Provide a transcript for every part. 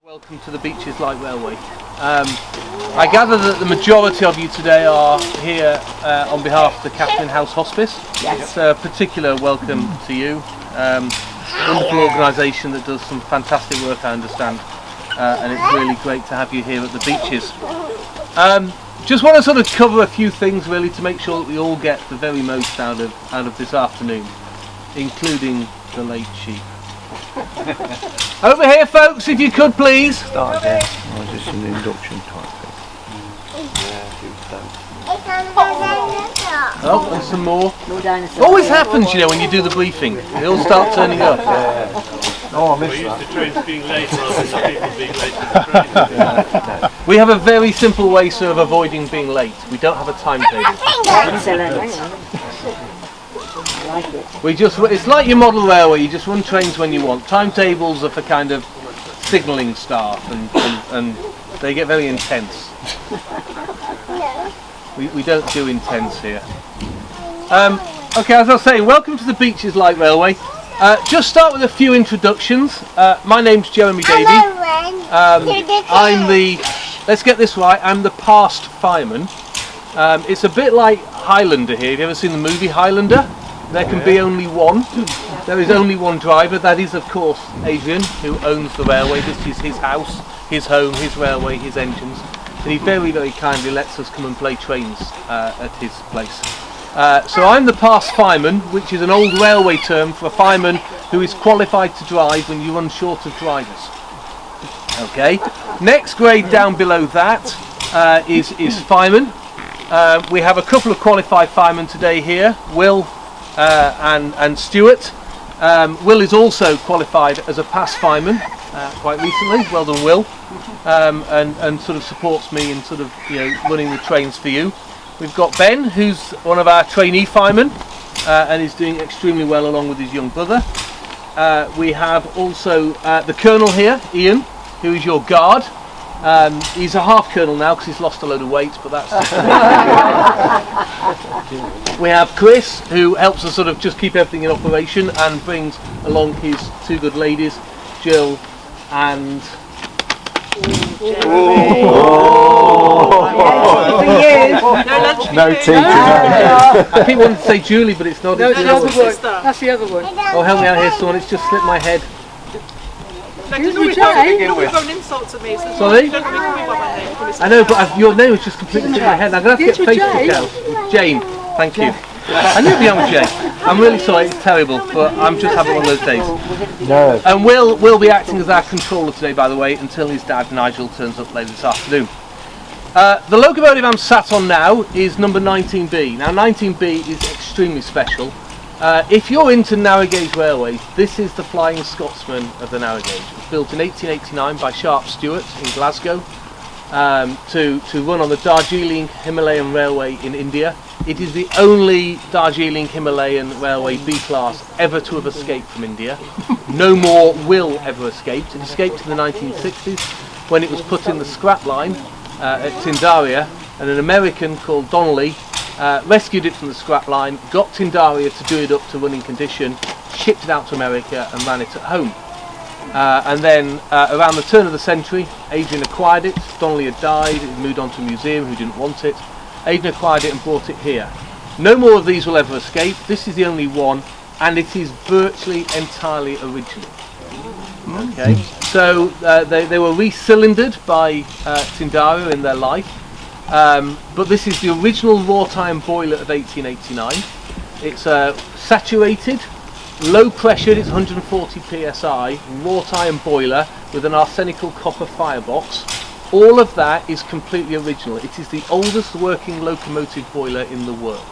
Welcome to the Beeches Light Railway. I gather that the majority of you today are here on behalf of the Catherine House Hospice. Yes. It's a particular welcome to you. Wonderful organisation that does some fantastic work, I understand, and it's really great to have you here at the Beeches. Just want to sort of cover a few things really to make sure that we all get the very most out of this afternoon, including the late sheep. Over here, folks, if you could please. Start again. Or just an induction type thing. Oh, and some more. No dinosaurs. Always happens, you know, when you do the briefing. They all start turning up. Oh, I missed We're that. used to trains being late rather than people being late to the train. We have a very simple way, sir, of avoiding being late. We don't have a timetable. Excellent. Hang on. I like it. It's like your model railway, you just run trains when you want. Timetables are for kind of signalling staff and they get very intense. We don't do intense here. Okay, as I was saying, welcome to the Beeches Light Railway. Just start with a few introductions. My name's Jeremy Davey. Let's get this right, I'm the past fireman. It's a bit like Highlander here. Have you ever seen the movie Highlander? There can be only one. There is only one driver. That is, of course, Adrian, who owns the railway. This is his house, his home, his railway, his engines. And he very, very kindly lets us come and play trains at his place. So I'm the past fireman, which is an old railway term for a fireman who is qualified to drive when you run short of drivers. Okay. Next grade down below that is fireman. We have a couple of qualified firemen today here, Will and Stuart. Will is also qualified as a past fireman quite recently. Well done, Will. And sort of supports me in sort of running the trains for you. We've got Ben, who's one of our trainee firemen, and is doing extremely well along with his young brother. We have also the Colonel here, Ian, who is your guard. He's a half colonel now because he's lost a load of weight, but that's... We have Chris, who helps us sort of just keep everything in operation and brings along his two good ladies, Jill and... No teachers. I keep wanting to say Julie, but it's not. No, It's it's the the other other one. one. That's the other one. Oh, help me out here, someone. It's just slipped my head. Normally phone insults at me. So Sorry? don't really call me by my name. I know, but your name has just completely slipped my head. I'm going to have to get Facebook out. Jane, thank you. I knew it'd be on Jane. I'm really sorry, it's terrible, but I'm just having one of those days. No. And Will be acting as our controller today, by the way, until his dad Nigel turns up later this afternoon. The locomotive I'm sat on now is number 19B. Now 19B is extremely special. If you're into narrow gauge railways, this is the Flying Scotsman of the narrow gauge. It was built in 1889 by Sharp Stewart in Glasgow to run on the Darjeeling Himalayan Railway in India. It is the only Darjeeling Himalayan Railway B-class ever to have escaped from India. No more will ever escape. It escaped in the 1960s when it was put in the scrap line at Tindaria, and an American called Donnelley rescued it from the scrap line, got Tindaria to do it up to running condition, shipped it out to America and ran it at home. And then around the turn of the century, Adrian acquired it. Donnelley had died, it moved on to a museum who didn't want it. Adrian acquired it and brought it here. No more of these will ever escape. This is the only one, and it is virtually entirely original. Okay, so they were re-cylindered by Tindaria in their life, but this is the original wrought iron boiler of 1889. It's saturated, low pressured, it's 140 psi, wrought iron boiler with an arsenical copper firebox. All of that is completely original. It is the oldest working locomotive boiler in the world.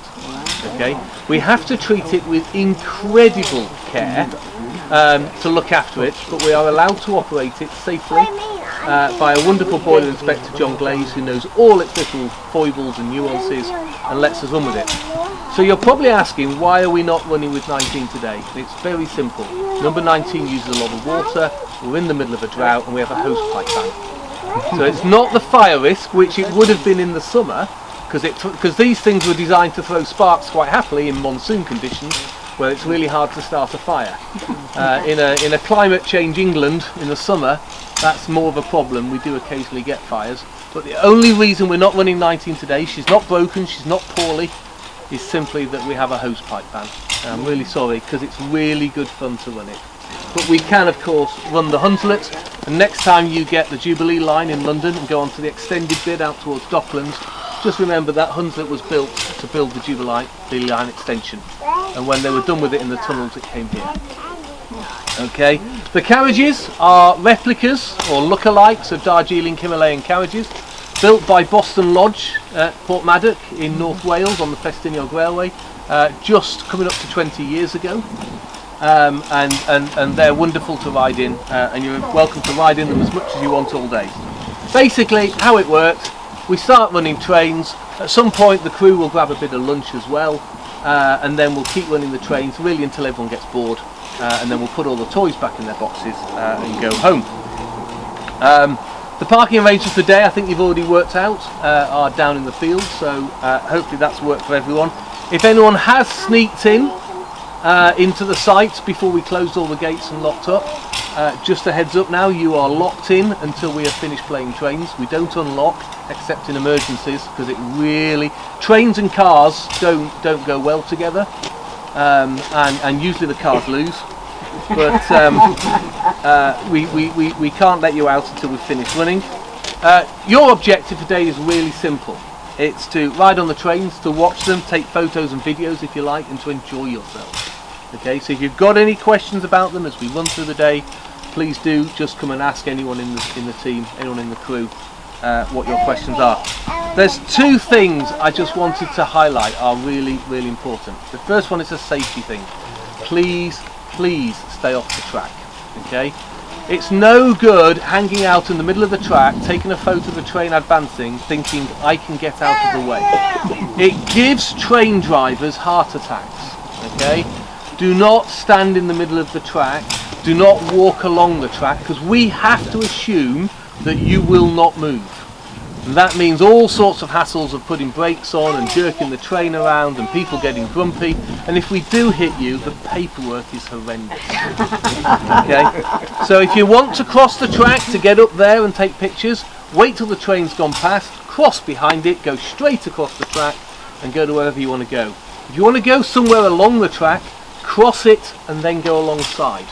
Okay, we have to treat it with incredible care to look after it, but we are allowed to operate it safely by a wonderful boiler inspector, John Glaze, who knows all its little foibles and nuances and lets us run with it. So you're probably asking, why are we not running with 19 today? It's very simple. Number 19 uses a lot of water, we're in the middle of a drought, and we have a hose pipe ban. So it's not the fire risk, which it would have been in the summer, because these things were designed to throw sparks quite happily in monsoon conditions, where it's really hard to start a fire. In a climate change England in the summer, That's more of a problem. We do occasionally get fires, but the only reason we're not running 19 today, she's not broken, she's not poorly, is simply that we have a hose pipe ban. I'm really sorry, because it's really good fun to run it. But we can, of course, run the Hunslet, and next time you get the Jubilee line in London and go on to the extended bit out towards Docklands, just remember that Hunslet was built to build the Jubilee line extension, and when they were done with it in the tunnels, it came here. Okay, the carriages are replicas or lookalikes of Darjeeling Himalayan carriages, built by Boston Lodge at Portmaddock in North Wales on the Festiniog Railway, just coming up to 20 years ago. And they're wonderful to ride in, and you're welcome to ride in them as much as you want all day. Basically, how it works, we start running trains. At some point, the crew will grab a bit of lunch as well, and then we'll keep running the trains really until everyone gets bored, and then we'll put all the toys back in their boxes and go home. The parking arrangements today, I think you've already worked out, are down in the field, so hopefully that's worked for everyone. If anyone has sneaked in into the site before we closed all the gates and locked up, just a heads up now, you are locked in until we have finished playing trains. We don't unlock except in emergencies, because it really, trains and cars don't go well together, and usually the cars lose, but we can't let you out until we've finished running. Your objective today is really simple. It's to ride on the trains, to watch them, take photos and videos if you like, and to enjoy yourself. Okay, so if you've got any questions about them as we run through the day, please do just come and ask anyone in the team, anyone in the crew, what your questions are. There's two things I just wanted to highlight are really, really important. The first one is a safety thing. Please stay off the track. Okay, it's no good hanging out in the middle of the track, taking a photo of the train advancing, thinking I can get out of the way. It gives train drivers heart attacks. Okay, do not stand in the middle of the track. Do not walk along the track, because we have to assume that you will not move. And that means all sorts of hassles of putting brakes on and jerking the train around and people getting grumpy. And if we do hit you, the paperwork is horrendous. Okay? So if you want to cross the track to get up there and take pictures, wait till the train's gone past, cross behind it, go straight across the track and go to wherever you want to go. If you want to go somewhere along the track, cross it and then go alongside.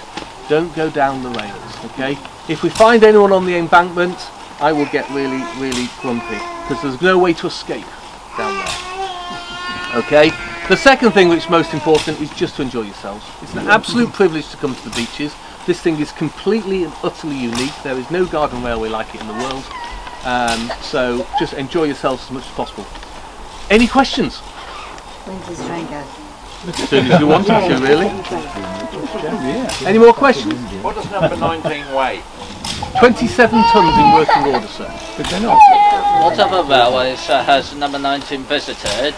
Don't go down the rails, okay? If we find anyone on the embankment, I will get really, really grumpy, because there's no way to escape down there. Okay? The second thing, which is most important, is just to enjoy yourselves. It's an absolute privilege to come to the beaches. This thing is completely and utterly unique. There is no garden railway like it in the world. So just enjoy yourselves as much as possible. Any questions? When's this train go? As soon as you want it to, really. Any more questions? What does number 19 weigh? 27 tonnes in working order, sir. But they're not. What other railways has number 19 visited?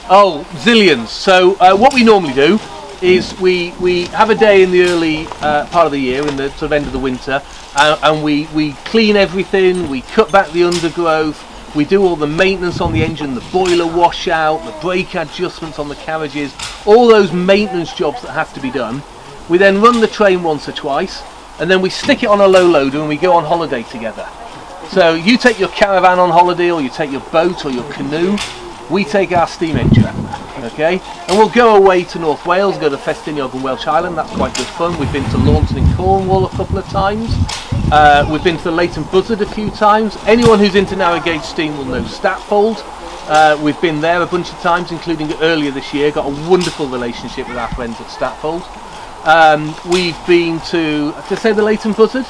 Oh, zillions. So what we normally do is we have a day in the early part of the year, in the sort of end of the winter, and we clean everything, we cut back the undergrowth, we do all the maintenance on the engine, the boiler washout, the brake adjustments on the carriages, all those maintenance jobs that have to be done. We then run the train once or twice, and then we stick it on a low loader and we go on holiday together. So you take your caravan on holiday, or you take your boat or your canoe, we take our steam engine, okay? And we'll go away to North Wales, go to Festiniog and Welsh Island. That's quite good fun. We've been to Launton in Cornwall a couple of times. We've been to the Leighton Buzzard a few times. Anyone who's into narrow gauge steam will know Statfold. We've been there a bunch of times, including earlier this year. Got a wonderful relationship with our friends at Statfold. We've been to, did I say the Leighton Buzzard?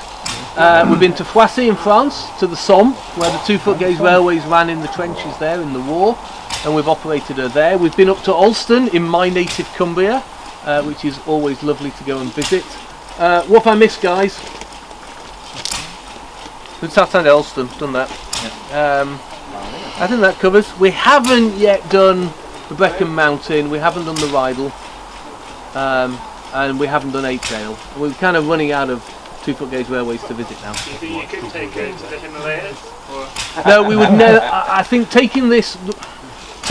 We've been to Foissy in France, to the Somme, where the 2-foot gauge railways ran in the trenches there in the war, and we've operated her there. We've been up to Alston in my native Cumbria, which is always lovely to go and visit. What have I missed, guys? Southend Alston, done that. I think that covers. We haven't yet done the Brecon Mountain, we haven't done the Rydal, and we haven't done Eight Trail. We're kind of running out of 2-foot gauge railways to visit now. Do you think you could take it to the Himalayas? Or? No, we would never. I think taking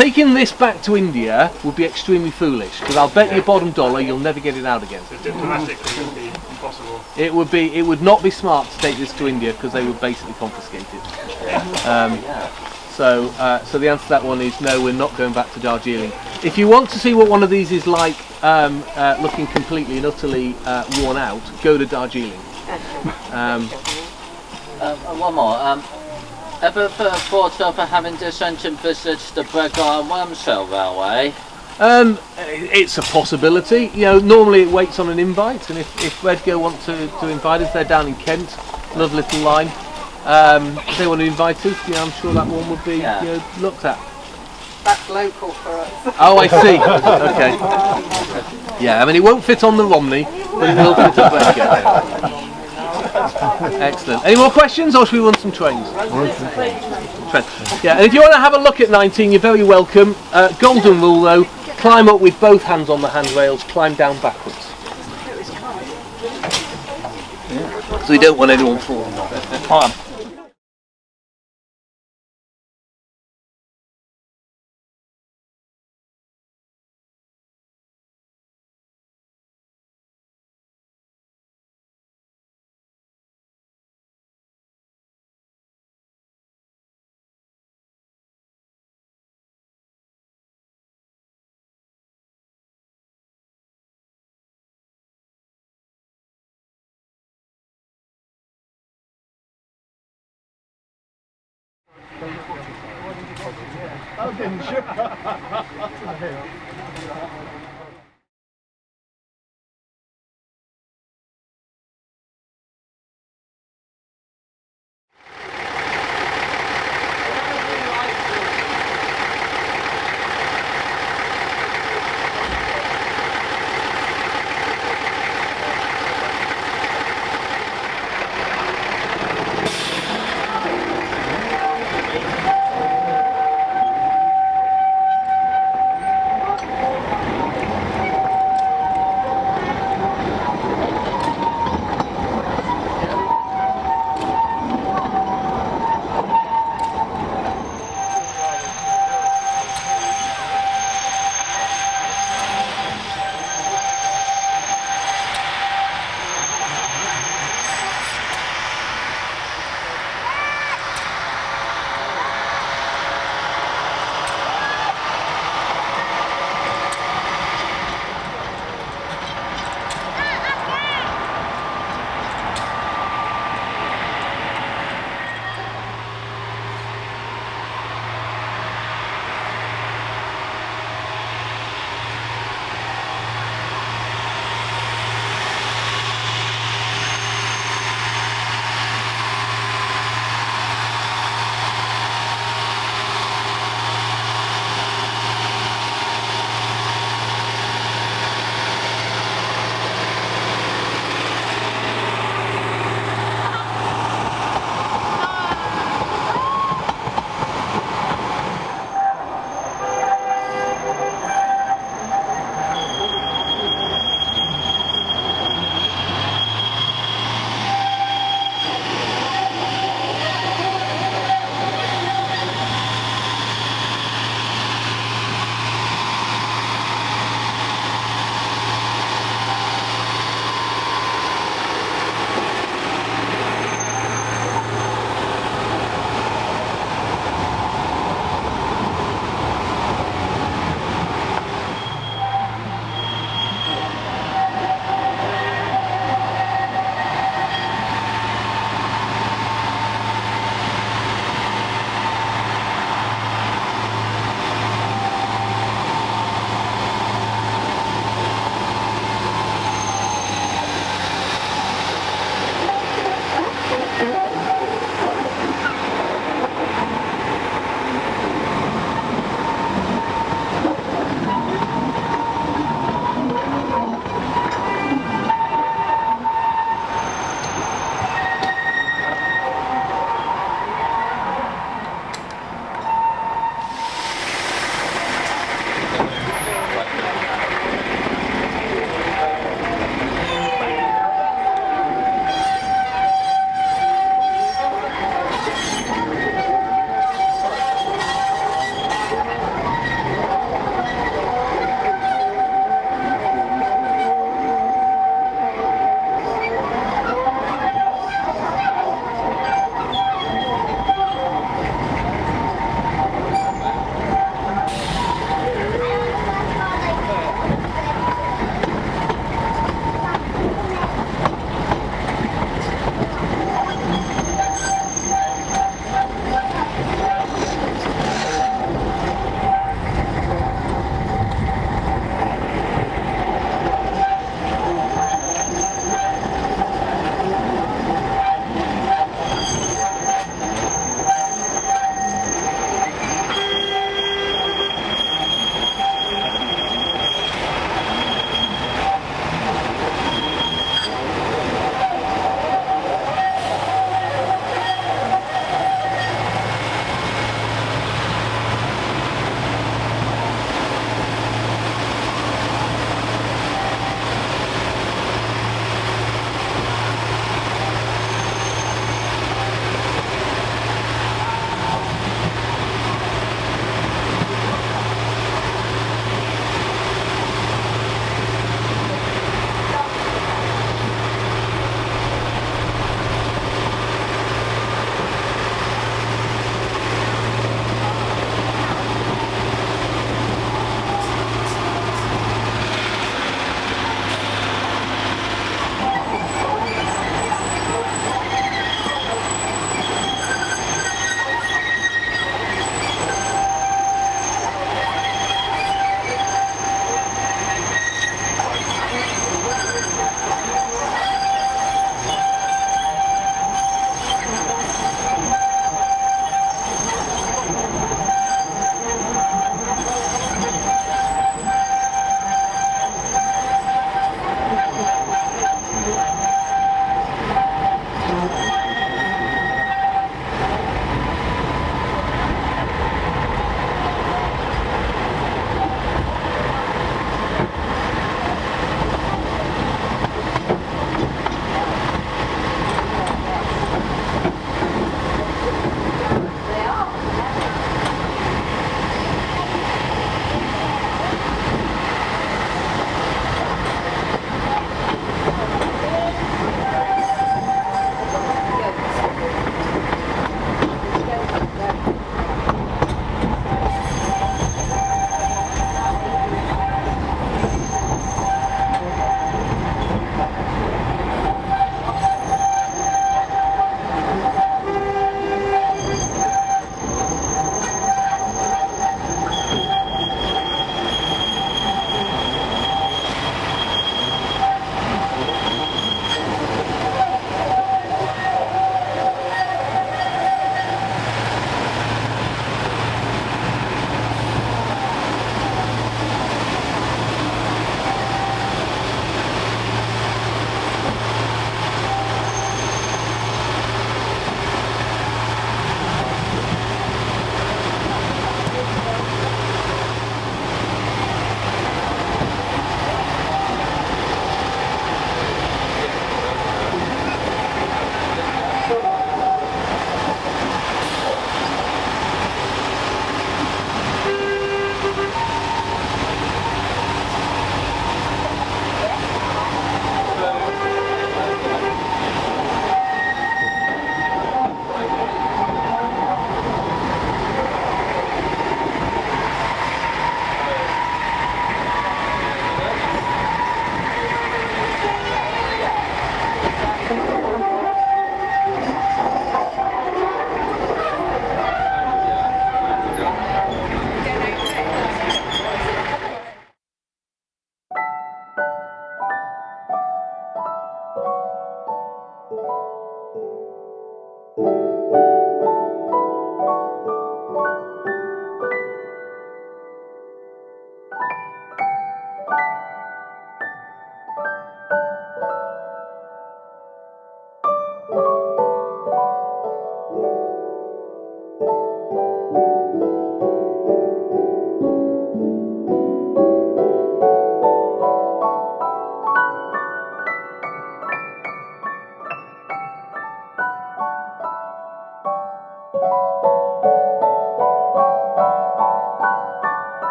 taking this back to India would be extremely foolish, because I'll bet you bottom dollar you'll never get it out again. So diplomatically it would be impossible. It would not be smart to take this to India, because they would basically confiscate it. So the answer to that one is no, we're not going back to Darjeeling. If you want to see what one of these is like, looking completely and utterly worn out, go to Darjeeling. One more. Ever thought of having this engine visit the Bengali and Wormsell Railway? It's a possibility. You know, normally it waits on an invite, and if Redgo want to invite us, they're down in Kent, lovely little line. If they want to invite us, you know, I'm sure that one would be looked at. That's local for us. Oh, I see. Okay. Yeah, I mean, it won't fit on the Romney, but it will fit at Redgo. Excellent. Any more questions, or should we run some trains? Yeah, and if you want to have a look at 19, you're very welcome. Golden rule though, climb up with both hands on the handrails, climb down backwards. So we don't want anyone falling off.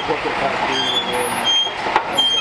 Rocket Factory